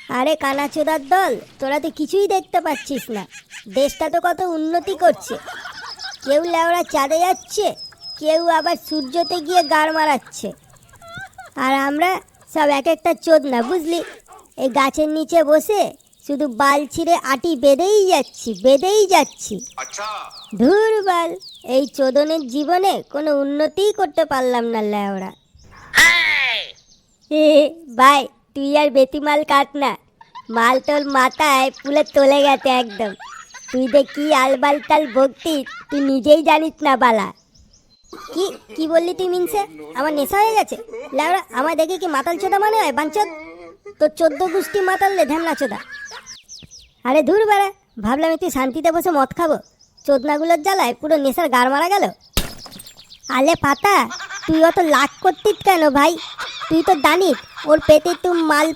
আরে কানাচোদার দল, তোরা তো কিছুই দেখতে পাচ্ছিস না। দেশটা তো কত উন্নতি করছে। কেউ লেওড়া চাঁদে যাচ্ছে, কেউ আবার সূর্যতে গিয়ে গাড় মারাচ্ছে। আর আমরা সব এক একটা চোদনা, বুঝলি? এই গাছের নিচে বসে শুধু বাল ছিঁড়ে আটি বেঁধেই যাচ্ছি। ধুর বাল, এই চোদনের জীবনে কোনো উন্নতিই করতে পারলাম না লেওড়া। ভাই, তুই আর বেতি মাল কাট না। মাল তোর মাথায় পুলে তোলে গেছে একদম। তুই যে কি আলবালতাল ভক্তি তুই নিজেই জানিস না বালা। কি কি বললি তুই মিনসে? আমার নেশা হয়ে গেছে? লেওড়া, আমার দেখে কি মাতাল চোদা মনে হয় বাঞ্চদ? তোর 14 গোষ্ঠী মাতাললে ধ্যামনা চোদা। আরে ধুর বাড়া, ভাবলাম একটু শান্তিতে বসে মদ খাবো, চোদনাগুলোর জ্বালায় পুরো নেশার গাড় মারা গেল। আলে পাতা, তুই অত লাগ করতিস কেন ভাই? তুই তো জানিস ওর পেটে তুই মাল